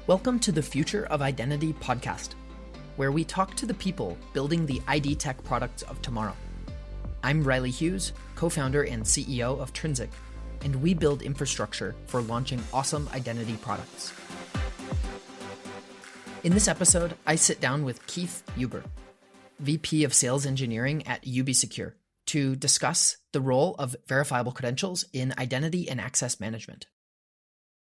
Welcome to the Future of Identity podcast, where we talk to the people building the IDtech products of tomorrow. I'm Riley Hughes, co-founder and CEO of Transact, and we build infrastructure for launching awesome identity products. In this episode, I sit down with Keith Huber, VP of Sales Engineering at Ubisecure, to discuss the role of verifiable credentials in identity and access management.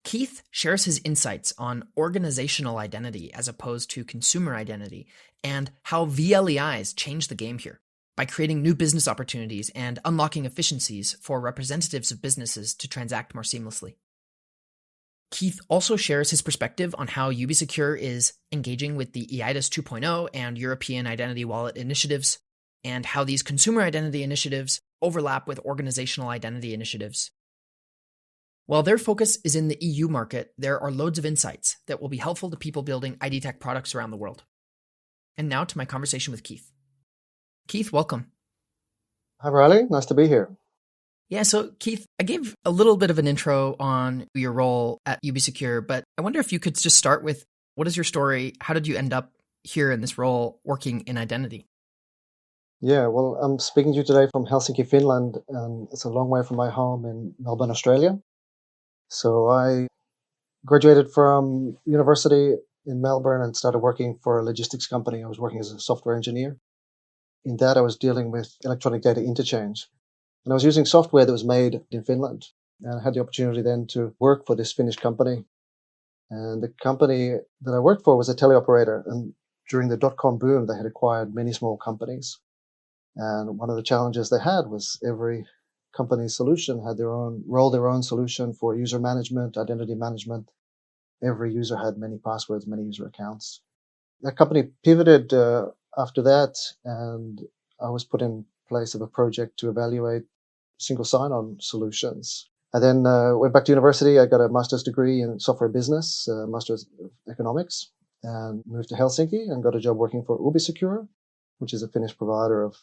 Keith shares his insights on organizational identity as opposed to consumer identity and how vLEIs change the game here by creating new business opportunities and unlocking efficiencies for representatives of businesses to transact more seamlessly. Keith also shares his perspective on how Ubisecure is engaging with the eIDAS 2.0 and European Identity Wallet initiatives, and how these consumer identity initiatives overlap with organizational identity initiatives. While their focus is in the EU market, there are loads of insights that will be helpful to people building IDtech products around the world. And now to my conversation with Keith. Keith, welcome. Hi, Riley. Nice to be here. Yeah, so Keith, I gave a little bit of an intro on your role at Ubisecure, but I wonder if you could just start with, what is your story? How did you end up here in this role working in identity? Yeah, well, I'm speaking to you today from Helsinki, Finland, and it's a long way from my home in Melbourne, Australia. So I graduated from university in Melbourne and started working for a logistics company. I was working as a software engineer. In that, I was dealing with electronic data interchange. And I was using software that was made in Finland. And I had the opportunity then to work for this Finnish company. And the company that I worked for was a teleoperator. And during the dot-com boom, they had acquired many small companies. And one of the challenges they had was every company's solution had their own solution for user management, identity management. Every user had many passwords, many user accounts. That company pivoted after that, and I was put in place of a project to evaluate single sign-on solutions. I then went back to university. I got a master's degree in software business, master's of economics, and moved to Helsinki and got a job working for Ubisecure, which is a Finnish provider of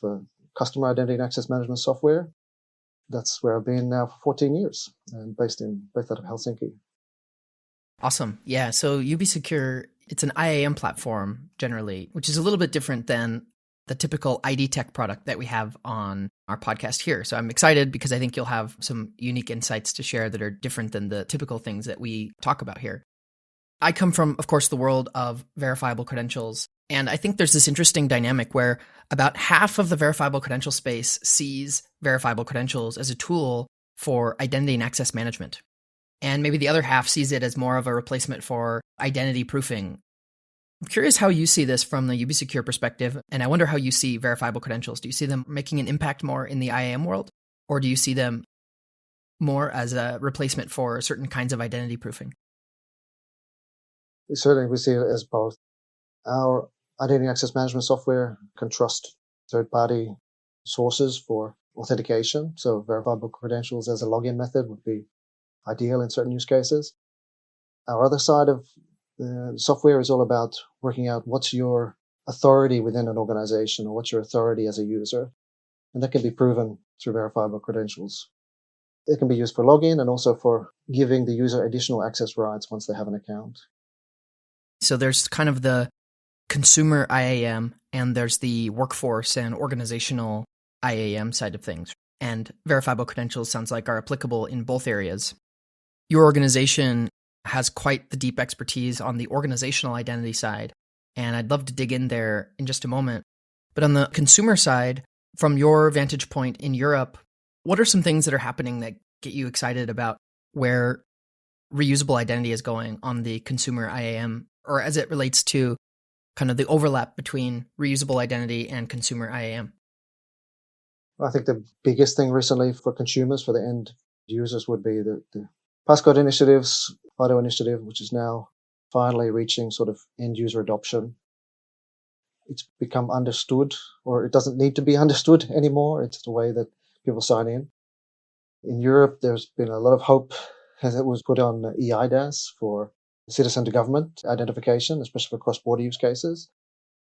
customer identity and access management software. That's where I've been now for 14 years and based out of Helsinki. Awesome. Yeah. So Ubisecure, it's an IAM platform generally, which is a little bit different than the typical IDtech product that we have on our podcast here. So I'm excited because I think you'll have some unique insights to share that are different than the typical things that we talk about here. I come from, of course, the world of verifiable credentials. And I think there's this interesting dynamic where about half of the verifiable credential space sees verifiable credentials as a tool for identity and access management. And maybe the other half sees it as more of a replacement for identity proofing. I'm curious how you see this from the Ubisecure perspective, and I wonder how you see verifiable credentials. Do you see them making an impact more in the IAM world, or do you see them more as a replacement for certain kinds of identity proofing? Certainly, we see it as both. Our identity access management software can trust third-party sources for authentication. So verifiable credentials as a login method would be ideal in certain use cases. Our other side of the software is all about working out what's your authority within an organization or what's your authority as a user. And that can be proven through verifiable credentials. It can be used for login and also for giving the user additional access rights once they have an account. So there's kind of the consumer IAM and there's the workforce and organizational IAM side of things. And verifiable credentials sounds like are applicable in both areas. Your organization has quite the deep expertise on the organizational identity side, and I'd love to dig in there in just a moment. But on the consumer side, from your vantage point in Europe, what are some things that are happening that get you excited about where reusable identity is going on the consumer IAM, or as it relates to kind of the overlap between reusable identity and consumer IAM? I think the biggest thing recently for consumers, for the end users, would be the passcode initiatives, FIDO initiative, which is now finally reaching sort of end user adoption. It's become understood, or it doesn't need to be understood anymore. It's the way that people sign in. In Europe, there's been a lot of hope as it was put on eIDAS for citizen to government identification, especially for cross-border use cases.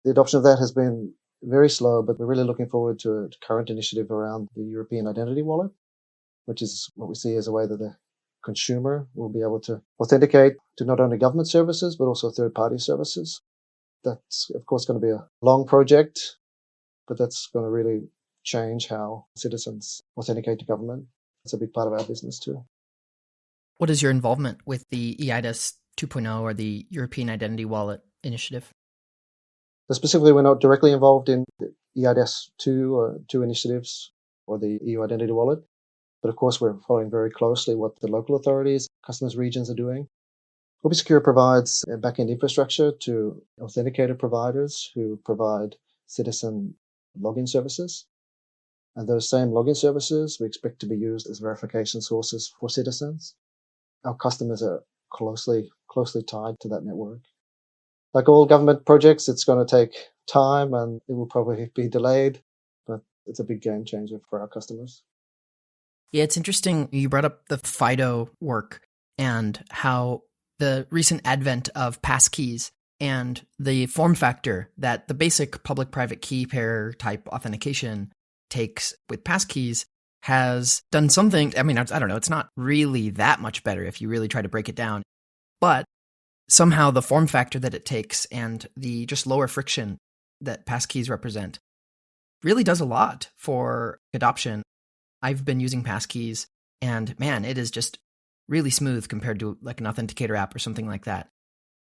The adoption of that has been very slow, but we're really looking forward to a current initiative around the European Identity Wallet, which is what we see as a way that the consumer will be able to authenticate to not only government services, but also third-party services. That's, of course, going to be a long project, but that's going to really change how citizens authenticate to government. It's a big part of our business too. What is your involvement with the eIDAS 2.0 or the European Identity Wallet initiative? So specifically, we're not directly involved in the eIDAS 2 initiatives or the EU Identity Wallet. But of course, we're following very closely what the local authorities, customers, regions are doing. Ubisecure provides a backend infrastructure to authenticator providers who provide citizen login services. And those same login services we expect to be used as verification sources for citizens. Our customers are closely tied to that network. Like all government projects, it's going to take time and it will probably be delayed, but it's a big game changer for our customers. Yeah, it's interesting. You brought up the FIDO work and how the recent advent of passkeys and the form factor that the basic public-private key pair type authentication takes with passkeys has done something. I mean, I don't know. It's not really that much better if you really try to break it down. But somehow the form factor that it takes and the just lower friction that passkeys represent really does a lot for adoption. I've been using passkeys and man, it is just really smooth compared to like an authenticator app or something like that.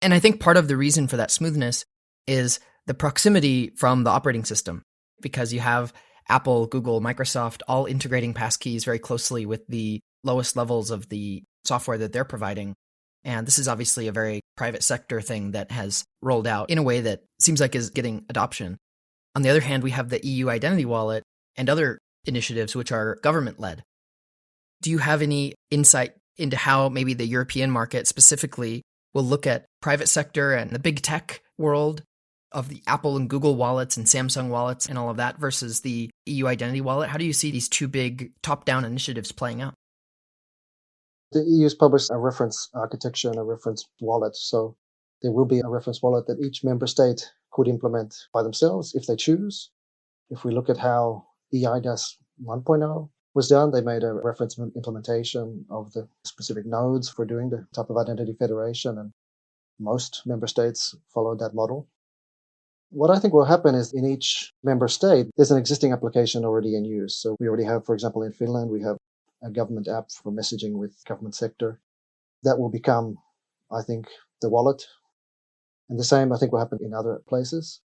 And I think part of the reason for that smoothness is the proximity from the operating system, because you have Apple, Google, Microsoft all integrating passkeys very closely with the lowest levels of the software that they're providing. And this is obviously a very private sector thing that has rolled out in a way that seems like is getting adoption. On the other hand, we have the EU Identity Wallet and other initiatives which are government-led. Do you have any insight into how maybe the European market specifically will look at private sector and the big tech world of the Apple and Google wallets and Samsung wallets and all of that versus the EU Identity Wallet? How do you see these two big top-down initiatives playing out? The EU's published a reference architecture and a reference wallet. So there will be a reference wallet that each member state could implement by themselves if they choose. If we look at how eIDAS 1.0 was done, they made a reference implementation of the specific nodes for doing the type of identity federation, and most member states followed that model. What I think will happen is in each member state, there's an existing application already in use. So we already have, for example, in Finland, we have a government app for messaging with government sector. That will become, I think, the wallet. And the same, I think, will happen in other places.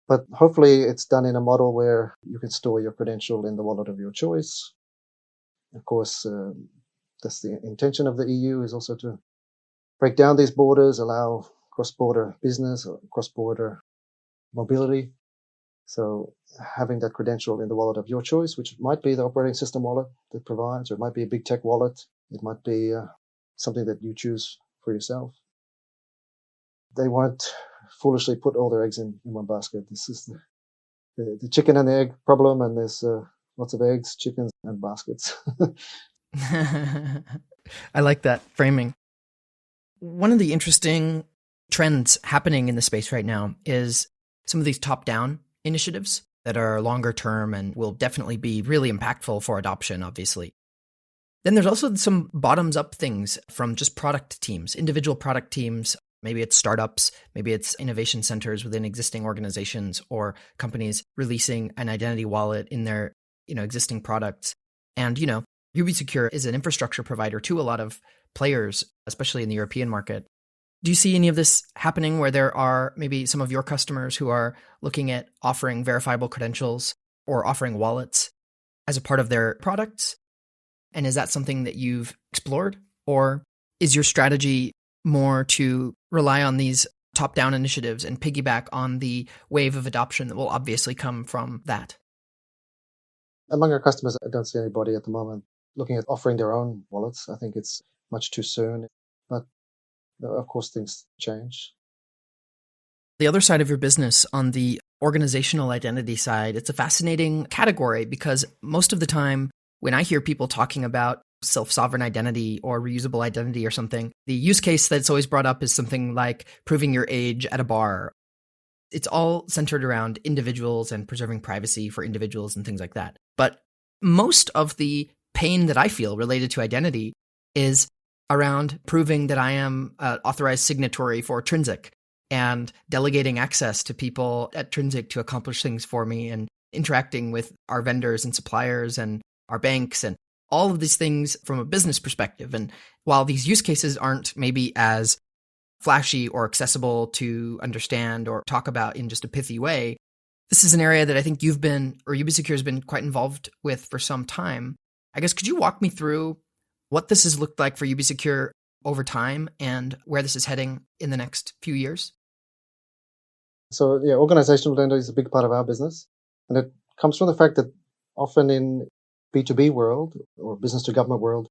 But hopefully it's done in a model where you can store your credential in the wallet of your choice. Of course, that's the intention of the EU, is also to break down these borders, allow cross-border business or cross-border mobility. So having that credential in the wallet of your choice, which might be the operating system wallet that provides, or it might be a big tech wallet. It might be something that you choose for yourself. They won't foolishly put all their eggs in one basket. This is the chicken and the egg problem, and there's lots of eggs, chickens, and baskets. I like that framing. One of the interesting trends happening in the space right now is some of these top-down initiatives that are longer term and will definitely be really impactful for adoption, obviously. Then there's also some bottoms-up things from just product teams, individual product teams. Maybe it's startups, maybe it's innovation centers within existing organizations or companies releasing an identity wallet in their, existing products. And, Ubisecure is an infrastructure provider to a lot of players, especially in the European market. Do you see any of this happening where there are maybe some of your customers who are looking at offering verifiable credentials or offering wallets as a part of their products? And is that something that you've explored? Or is your strategy more to rely on these top-down initiatives and piggyback on the wave of adoption that will obviously come from that? Among our customers, I don't see anybody at the moment looking at offering their own wallets. I think it's much too soon. But of course, things change. The other side of your business, on the organizational identity side, it's a fascinating category because most of the time when I hear people talking about self-sovereign identity or reusable identity or something, the use case that's always brought up is something like proving your age at a bar. It's all centered around individuals and preserving privacy for individuals and things like that. But most of the pain that I feel related to identity is around proving that I am an authorized signatory for Transact and delegating access to people at Transact to accomplish things for me and interacting with our vendors and suppliers and our banks and all of these things from a business perspective. And while these use cases aren't maybe as flashy or accessible to understand or talk about in just a pithy way, this is an area that I think you've been, or Ubisecure has been quite involved with for some time. I guess, could you walk me through what this has looked like for Ubisecure over time and where this is heading in the next few years? So yeah, organizational identity is a big part of our business. And it comes from the fact that often in B2B world or business to government world,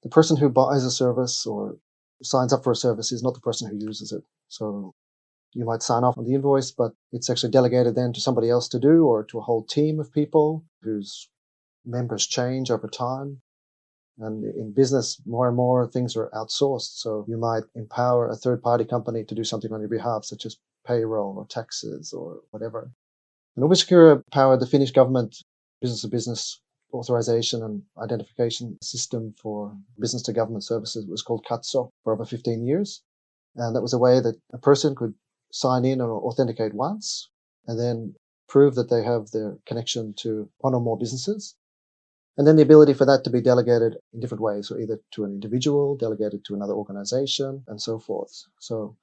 the person who buys a service or signs up for a service is not the person who uses it. So you might sign off on the invoice, but it's actually delegated then to somebody else to do, or to a whole team of people whose members change over time. And in business, more and more things are outsourced. So you might empower a third-party company to do something on your behalf, such as payroll or taxes or whatever. And Ubisecure powered the Finnish government business-to-business authorization and identification system for business-to-government services. It was called Katso for over 15 years. And that was a way that a person could sign in or authenticate once and then prove that they have their connection to one or more businesses. And then the ability for that to be delegated in different ways, so either to an individual, delegated to another organization, and so forth. So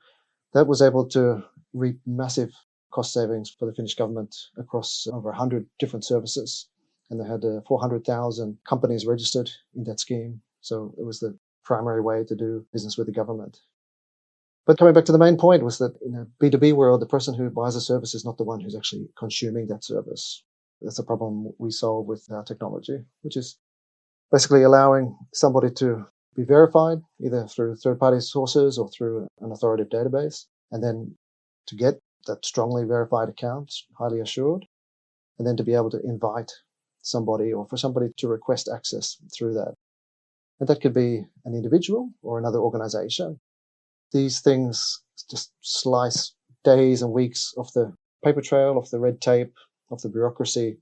that was able to reap massive cost savings for the Finnish government across over 100 different services. And they had 400,000 companies registered in that scheme. So it was the primary way to do business with the government. But coming back to the main point was that in a B2B world, the person who buys a service is not the one who's actually consuming that service. That's a problem we solve with our technology, which is basically allowing somebody to be verified either through third-party sources or through an authoritative database, and then to get that strongly verified account, highly assured, and then to be able to invite somebody or for somebody to request access through that. And that could be an individual or another organization. These things just slice days and weeks off the paper trail, off the red tape, of the bureaucracy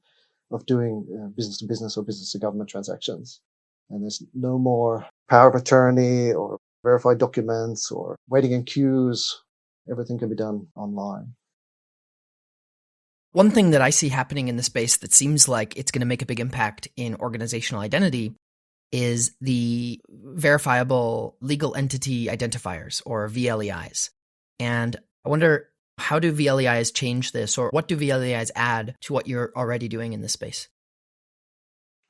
of doing business to business or business to government transactions. And there's no more power of attorney or verified documents or waiting in queues. Everything can be done online. One thing that I see happening in the space that seems like it's going to make a big impact in organizational identity is the verifiable legal entity identifiers, or vLEIs. And I wonder, how do vLEIs change this, or what do vLEIs add to what you're already doing in this space?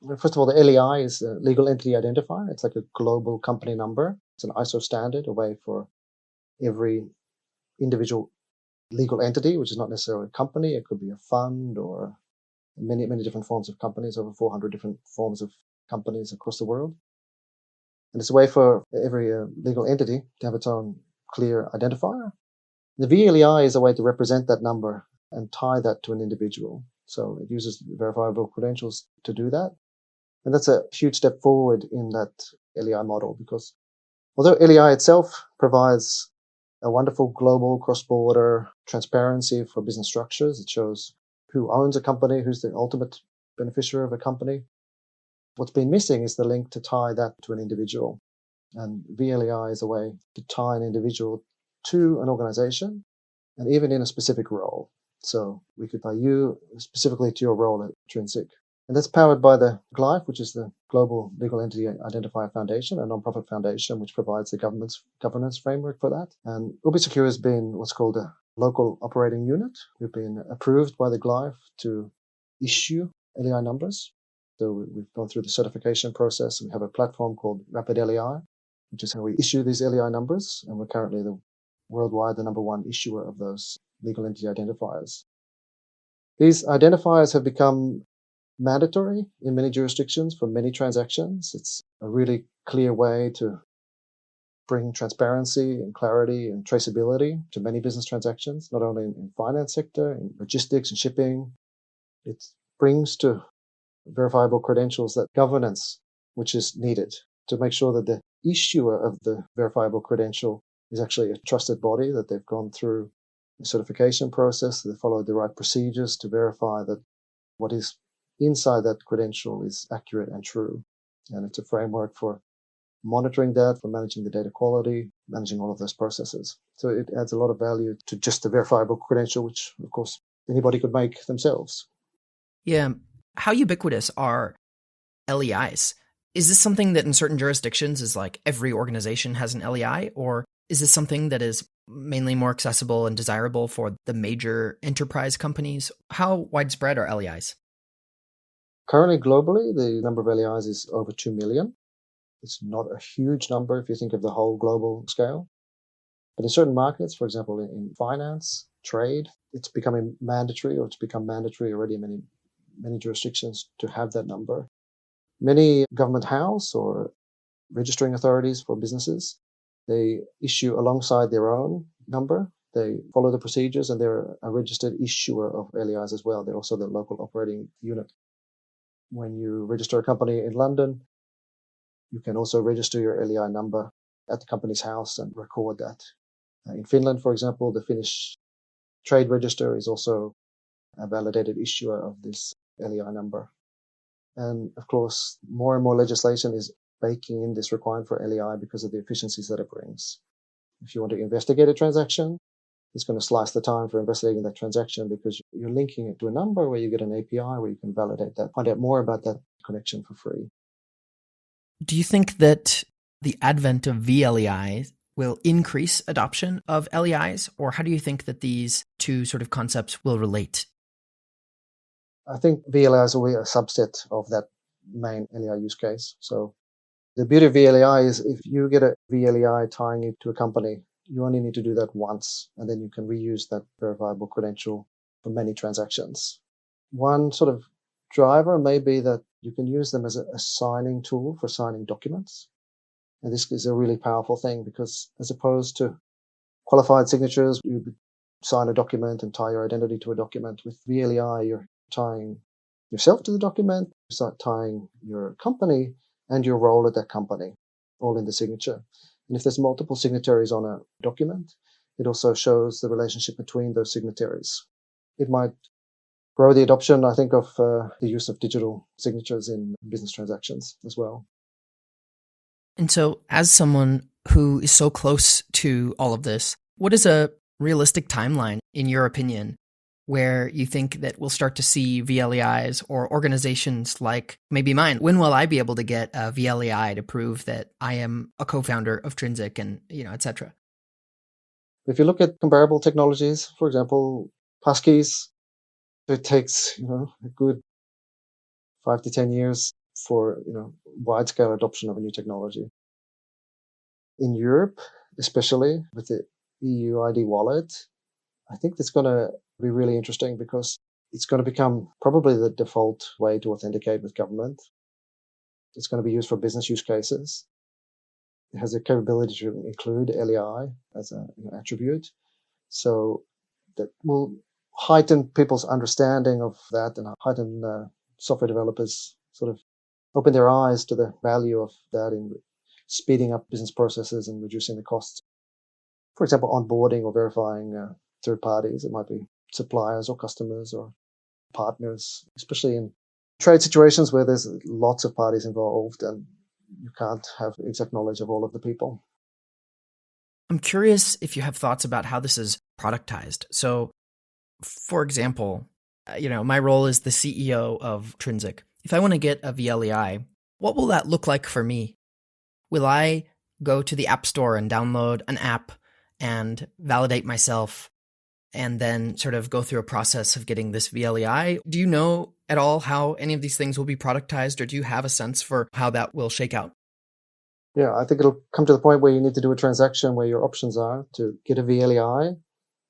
First of all, the LEI is a legal entity identifier. It's like a global company number. It's an ISO standard, a way for every individual legal entity, which is not necessarily a company. It could be a fund or many, many different forms of companies, over 400 different forms of companies across the world. And it's a way for every legal entity to have its own clear identifier. The vLEI is a way to represent that number and tie that to an individual. So it uses verifiable credentials to do that. And that's a huge step forward in that LEI model, because although LEI itself provides a wonderful global cross-border transparency for business structures, it shows who owns a company, who's the ultimate beneficiary of a company. What's been missing is the link to tie that to an individual. And vLEI is a way to tie an individual to an organization, and even in a specific role. So we could tie you specifically to your role at Transact. And that's powered by the GLIFE, which is the Global Legal Entity Identifier Foundation, a non-profit foundation which provides the government's governance framework for that. And Ubisecure has been what's called a local operating unit. We've been approved by the GLIFE to issue LEI numbers. So we've gone through the certification process, and we have a platform called Rapid LEI, which is how we issue these LEI numbers. And we're currently worldwide the number one issuer of those legal entity identifiers. These identifiers have become mandatory in many jurisdictions for many transactions. It's a really clear way to bring transparency and clarity and traceability to many business transactions, not only in finance sector, in logistics and shipping. It brings to verifiable credentials that governance which is needed to make sure that the issuer of the verifiable credential is actually a trusted body, that they've gone through the certification process, they followed the right procedures to verify that what is inside that credential is accurate and true. And it's a framework for monitoring that, for managing the data quality, managing all of those processes. So it adds a lot of value to just the verifiable credential, which, of course, anybody could make themselves. Yeah. How ubiquitous are LEIs? Is this something that in certain jurisdictions is like every organization has an LEI, or is this something that is mainly more accessible and desirable for the major enterprise companies? How widespread are LEIs? Currently, globally, the number of LEIs is over 2 million. It's not a huge number if you think of the whole global scale. But in certain markets, for example, in finance, trade, it's becoming mandatory, or it's become mandatory already in many jurisdictions to have that number. Many government house or registering authorities for businesses, they issue alongside their own number. They follow the procedures, and they're a registered issuer of LEIs as well. They're also the local operating unit. When you register a company in London, you can also register your LEI number at the company's house and record that. In Finland, for example, the Finnish trade register is also a validated issuer of this LEI number. And of course, more and more legislation is baking in this requirement for LEI because of the efficiencies that it brings. If you want to investigate a transaction, it's going to slice the time for investigating that transaction because you're linking it to a number where you get an API where you can validate that, find out more about that connection for free. Do you think that the advent of vLEIs will increase adoption of LEIs, or how do you think that these two sort of concepts will relate? I think vLEIs will be a subset of that main LEI use case. So the beauty of vLEI is if you get a vLEI tying it to a company, you only need to do that once, and then you can reuse that verifiable credential for many transactions. One sort of driver may be that you can use them as a signing tool for signing documents. And this is a really powerful thing because as opposed to qualified signatures, you sign a document and tie your identity to a document. With vLEI, you're tying yourself to the document, you start tying your company and your role at that company, all in the signature. And if there's multiple signatories on a document, it also shows the relationship between those signatories. It might grow the adoption, I think, of the use of digital signatures in business transactions as well. And so, as someone who is so close to all of this, what is a realistic timeline, in your opinion, where you think that we'll start to see vLEIs or organizations like maybe mine? When will I be able to get a vLEI to prove that I am a co-founder of Trinsic and, et cetera? If you look at comparable technologies, for example, passkeys, it takes, a good 5 to 10 years for, wide-scale adoption of a new technology. In Europe, especially with the EU ID wallet, I think that's going to be really interesting because it's going to become probably the default way to authenticate with government. It's going to be used for business use cases. It has the capability to include LEI as an attribute. So that will heighten people's understanding of that and heighten software developers sort of open their eyes to the value of that in speeding up business processes and reducing the costs. For example, onboarding or verifying third parties. It might be suppliers or customers or partners, especially in trade situations where there's lots of parties involved and you can't have exact knowledge of all of the people. I'm curious if you have thoughts about how this is productized. So, for example, my role is the CEO of Trinsic. If I want to get a vLEI, what will that look like for me? Will I go to the App Store and download an app and validate myself and then sort of go through a process of getting this vLEI? Do you know at all how any of these things will be productized, or do you have a sense for how that will shake out? Yeah, I think it'll come to the point where you need to do a transaction where your options are to get a vLEI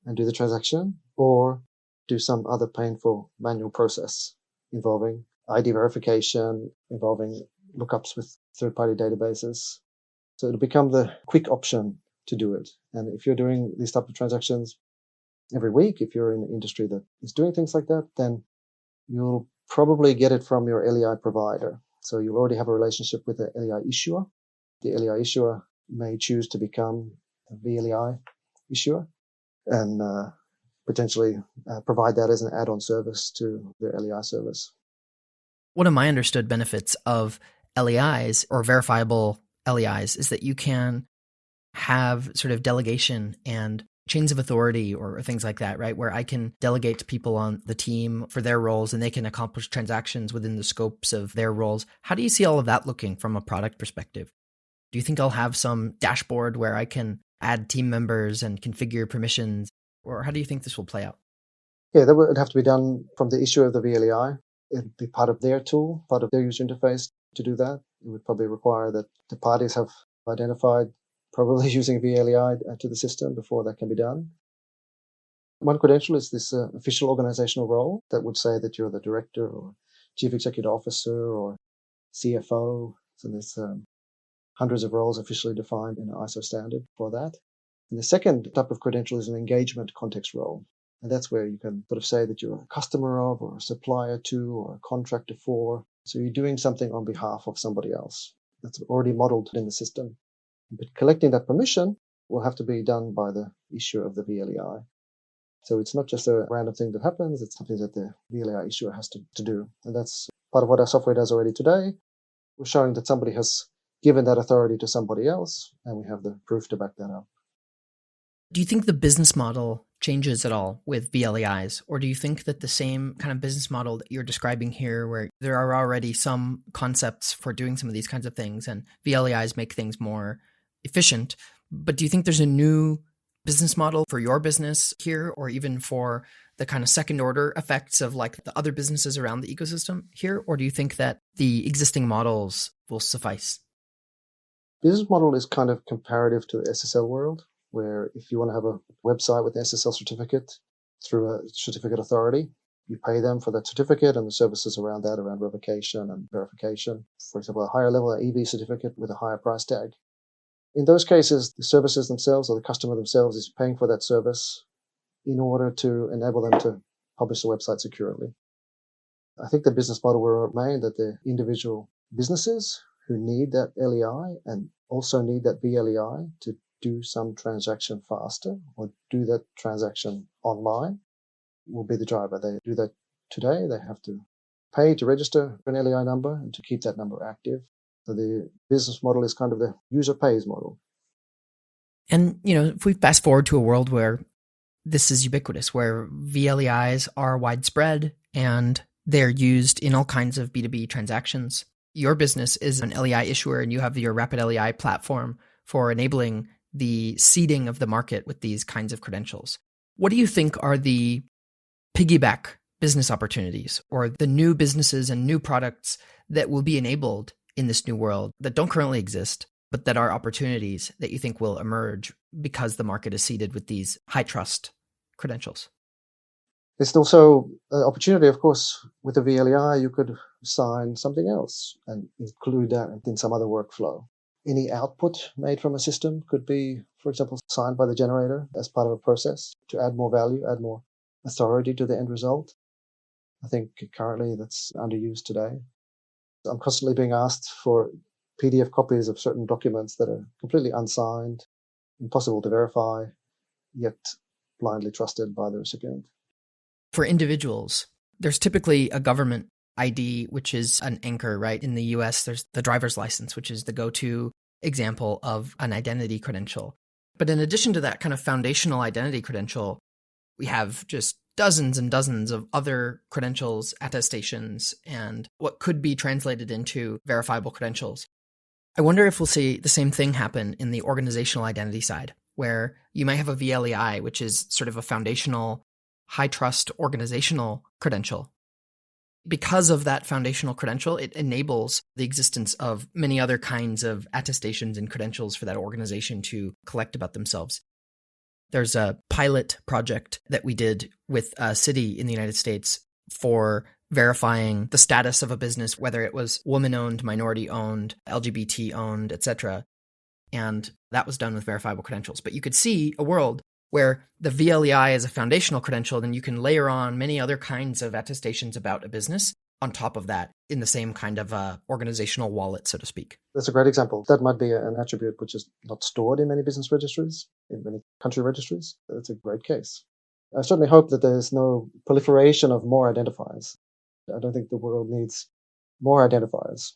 and do the transaction, or do some other painful manual process involving ID verification, involving lookups with third-party databases. So it'll become the quick option to do it. And if you're doing these type of transactions every week, if you're in an industry that is doing things like that, then you'll probably get it from your LEI provider. So you'll already have a relationship with the LEI issuer. The LEI issuer may choose to become a vLEI issuer and potentially provide that as an add-on service to their LEI service. One of my understood benefits of LEIs or verifiable vLEIs is that you can have sort of delegation and chains of authority or things like that, right? Where I can delegate to people on the team for their roles and they can accomplish transactions within the scopes of their roles. How do you see all of that looking from a product perspective? Do you think I'll have some dashboard where I can add team members and configure permissions? Or how do you think this will play out? Yeah, that would have to be done from the issuer of the vLEI. It'd be part of their tool, part of their user interface to do that. It would probably require that the parties have identified probably using vLEI to the system before that can be done. One credential is this official organizational role that would say that you're the director or chief executive officer or CFO. So there's hundreds of roles officially defined in an ISO standard for that. And the second type of credential is an engagement context role. And that's where you can sort of say that you're a customer of or a supplier to or a contractor for. So you're doing something on behalf of somebody else that's already modeled in the system. But collecting that permission will have to be done by the issuer of the vLEI. So it's not just a random thing that happens, it's something that the vLEI issuer has to do. And that's part of what our software does already today. We're showing that somebody has given that authority to somebody else, and we have the proof to back that up. Do you think the business model changes at all with vLEIs? Or do you think that the same kind of business model that you're describing here, where there are already some concepts for doing some of these kinds of things and vLEIs make things more efficient, but do you think there's a new business model for your business here, or even for the kind of second order effects of like the other businesses around the ecosystem here? Or do you think that the existing models will suffice? Business model is kind of comparative to the SSL world, where if you want to have a website with an SSL certificate through a certificate authority, you pay them for that certificate and the services around that, around revocation and verification. For example, a higher level EV certificate with a higher price tag. In those cases, the services themselves or the customer themselves is paying for that service in order to enable them to publish the website securely. I think the business model will remain that the individual businesses who need that LEI and also need that vLEI to do some transaction faster or do that transaction online will be the driver. They do that today. They have to pay to register an LEI number and to keep that number active. So the business model is kind of the user pays model. And, if we fast forward to a world where this is ubiquitous, where vLEIs are widespread and they're used in all kinds of B2B transactions. Your business is an LEI issuer and you have your Rapid LEI platform for enabling the seeding of the market with these kinds of credentials. What do you think are the piggyback business opportunities or the new businesses and new products that will be enabled in this new world that don't currently exist, but that are opportunities that you think will emerge because the market is seeded with these high trust credentials? There's also an opportunity, of course, with the vLEI, you could sign something else and include that in some other workflow. Any output made from a system could be, for example, signed by the generator as part of a process to add more value, add more authority to the end result. I think currently that's underused today. I'm constantly being asked for PDF copies of certain documents that are completely unsigned, impossible to verify, yet blindly trusted by the recipient. For individuals, there's typically a government ID, which is an anchor, right? In the US, there's the driver's license, which is the go-to example of an identity credential. But in addition to that kind of foundational identity credential, we have just dozens and dozens of other credentials, attestations, and what could be translated into verifiable credentials. I wonder if we'll see the same thing happen in the organizational identity side, where you might have a vLEI, which is sort of a foundational, high-trust organizational credential. Because of that foundational credential, it enables the existence of many other kinds of attestations and credentials for that organization to collect about themselves. There's a pilot project that we did with a city in the United States for verifying the status of a business, whether it was woman-owned, minority-owned, LGBT-owned, etc. And that was done with verifiable credentials. But you could see a world where the vLEI is a foundational credential, then you can layer on many other kinds of attestations about a business on top of that in the same kind of organizational wallet, so to speak. That's a great example. That might be an attribute which is not stored in many business registries, in many country registries. That's a great case. I certainly hope that there's no proliferation of more identifiers. I don't think the world needs more identifiers.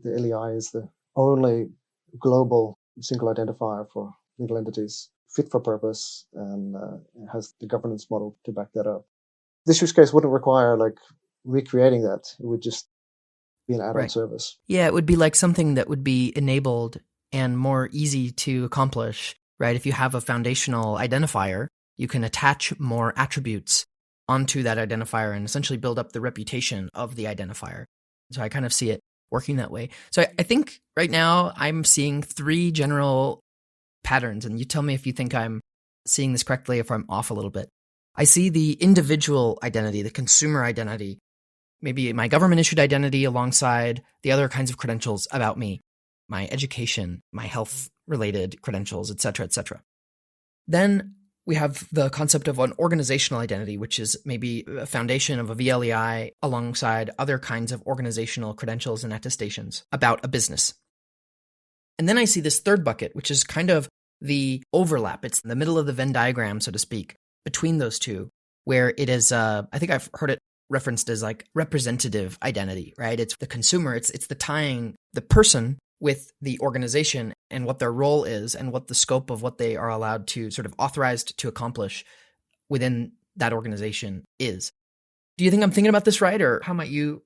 The LEI is the only global single identifier for legal entities, fit for purpose, and has the governance model to back that up. This use case wouldn't require like recreating that. It would just be an add-on service. Yeah, it would be like something that would be enabled and more easy to accomplish, right? If you have a foundational identifier, you can attach more attributes onto that identifier and essentially build up the reputation of the identifier. So I kind of see it working that way. So I think right now I'm seeing 3 general patterns, and you tell me if you think I'm seeing this correctly, if I'm off a little bit. I see the individual identity, the consumer identity, maybe my government issued identity alongside the other kinds of credentials about me, my education, my health related credentials, et cetera, et cetera. Then we have the concept of an organizational identity, which is maybe a foundation of a vLEI alongside other kinds of organizational credentials and attestations about a business. And then I see this third bucket, which is kind of the overlap. It's in the middle of the Venn diagram, so to speak, between those two, where it is, I think I've heard it referenced as like representative identity, right? It's the consumer, it's the tying the person with the organization and what their role is and what the scope of what they are allowed to sort of authorized to accomplish within that organization is. Do you think I'm thinking about this right, or how might you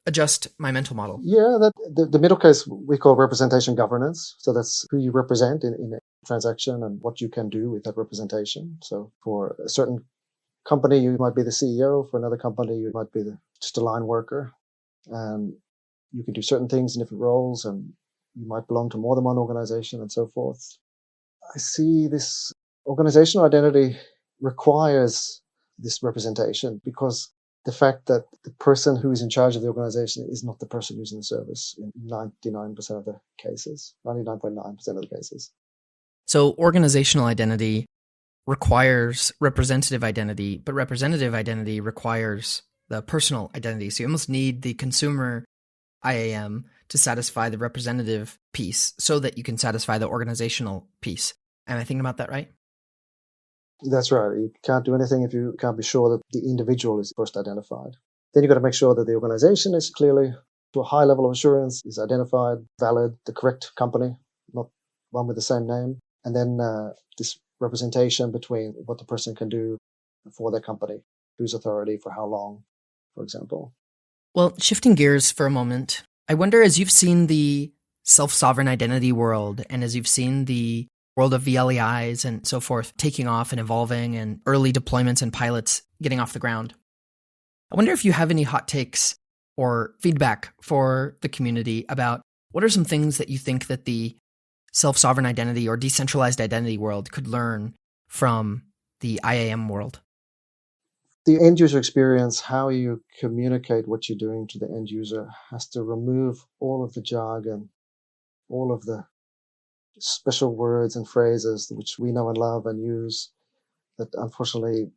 adjust my mental model? Yeah, that the middle case we call representation governance. So that's who you represent in a transaction and what you can do with that representation. So for a certain company, you might be the CEO. For another company, you might be just a line worker. And you can do certain things in different roles, and you might belong to more than one organization and so forth. I see this organizational identity requires this representation because the fact that the person who is in charge of the organization is not the person using the service in 99% of the cases, 99.9% of the cases. So organizational identity requires representative identity, but representative identity requires the personal identity. So you almost need the consumer IAM to satisfy the representative piece so that you can satisfy the organizational piece. Am I thinking about that right? That's right. You can't do anything if you can't be sure that the individual is first identified. Then you've got to make sure that the organization is clearly, to a high level of assurance, is identified, valid, the correct company, not one with the same name. And then this representation between what the person can do for their company, whose authority, for how long, for example. Well, shifting gears for a moment, I wonder, as you've seen the self-sovereign identity world and as you've seen the world of vLEIs and so forth taking off and evolving and early deployments and pilots getting off the ground, I wonder if you have any hot takes or feedback for the community about what are some things that you think that the self-sovereign identity or decentralized identity world could learn from the IAM world? The end user experience, how you communicate what you're doing to the end user, has to remove all of the jargon, all of the special words and phrases which we know and love and use that unfortunately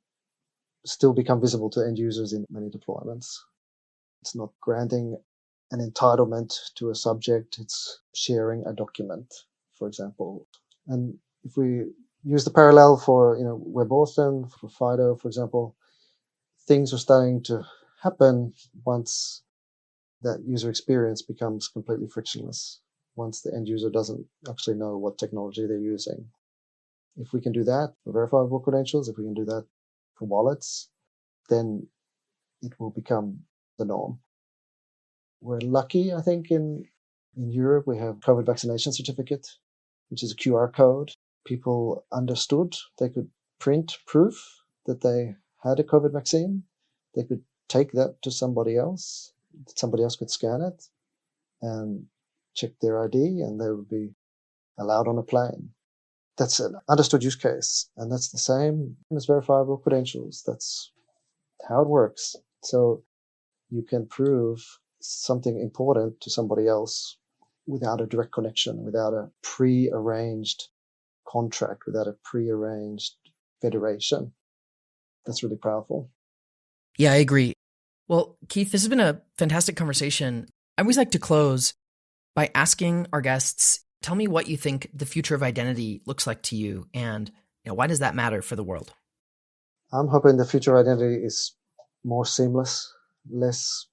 still become visible to end users in many deployments. It's not granting an entitlement to a subject, it's sharing a document, for example. And if we use the parallel for WebAuthn, for FIDO, for example, things are starting to happen once that user experience becomes completely frictionless, once the end user doesn't actually know what technology they're using. If we can do that for verifiable credentials, if we can do that for wallets, then it will become the norm. We're lucky, I think, in Europe, we have COVID vaccination certificate, which is a QR code. People understood they could print proof that they had a COVID vaccine. They could take that to somebody else. Somebody else could scan it and check their ID, and they would be allowed on a plane. That's an understood use case, and that's the same as verifiable credentials. That's how it works. So you can prove something important to somebody else without a direct connection, without a pre-arranged contract, without a pre-arranged federation. That's really powerful. Yeah, I agree. Well, Keith, this has been a fantastic conversation. I always like to close by asking our guests, tell me what you think the future of identity looks like to you, and why does that matter for the world? I'm hoping the future of identity is more seamless, less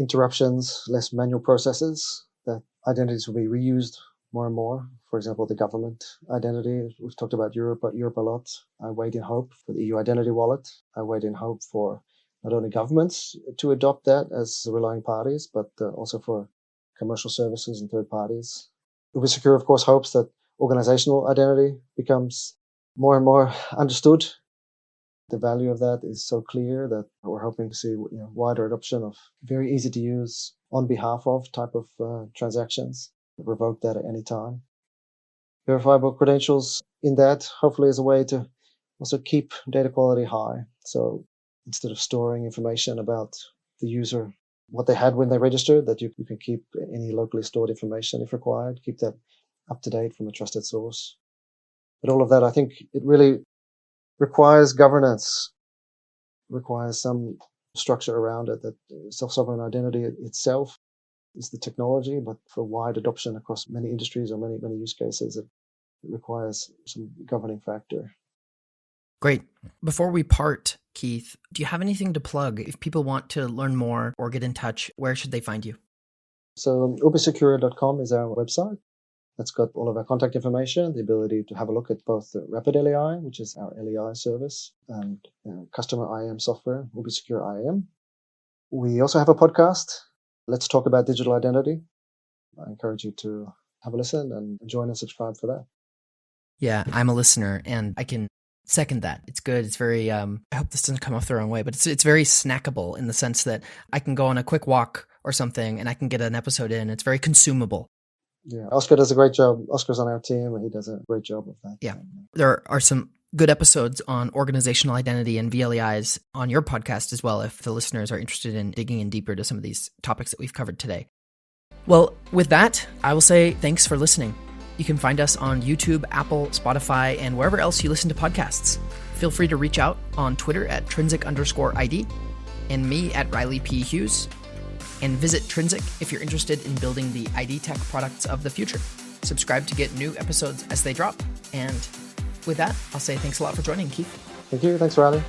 interruptions, less manual processes, that identities will be reused more and more. For example, the government identity. We've talked about Europe a lot. I wait in hope for the EU identity wallet. I wait in hope for not only governments to adopt that as relying parties, but also for commercial services and third parties. Ubisecure, of course, hopes that organizational identity becomes more and more understood. The value of that is so clear that we're hoping to see wider adoption of very easy to use on behalf of type of transactions. Revoke that at any time. Verifiable credentials in that hopefully is a way to also keep data quality high. So instead of storing information about the user, what they had when they registered, that you can keep any locally stored information if required, keep that up to date from a trusted source. But all of that, I think it really requires governance, requires some structure around it, that self-sovereign identity itself is the technology, but for wide adoption across many industries or many use cases, it requires some governing factor. Great. Before we part, Keith, do you have anything to plug? If people want to learn more or get in touch, where should they find you? So ubisecure.com is our website. That's got all of our contact information, the ability to have a look at both the Rapid LEI, which is our LEI service, and customer IAM software, Ubisecure IAM. We also have a podcast, Let's Talk About Digital Identity. I encourage you to have a listen and join and subscribe for that. Yeah, I'm a listener and I can second that. It's good. It's very, I hope this doesn't come off the wrong way, but it's very snackable in the sense that I can go on a quick walk or something and I can get an episode in. It's very consumable. Yeah, Oscar does a great job. Oscar's on our team and he does a great job of that. Yeah, there are some good episodes on organizational identity and vLEIs on your podcast as well, if the listeners are interested in digging in deeper to some of these topics that we've covered today. Well, with that, I will say thanks for listening. You can find us on YouTube, Apple, Spotify, and wherever else you listen to podcasts. Feel free to reach out on Twitter at Trinsic_ID and me at Riley P. Hughes. And visit Trinsic if you're interested in building the IDtech products of the future. Subscribe to get new episodes as they drop. And with that, I'll say thanks a lot for joining, Keith. Thank you. Thanks, Riley.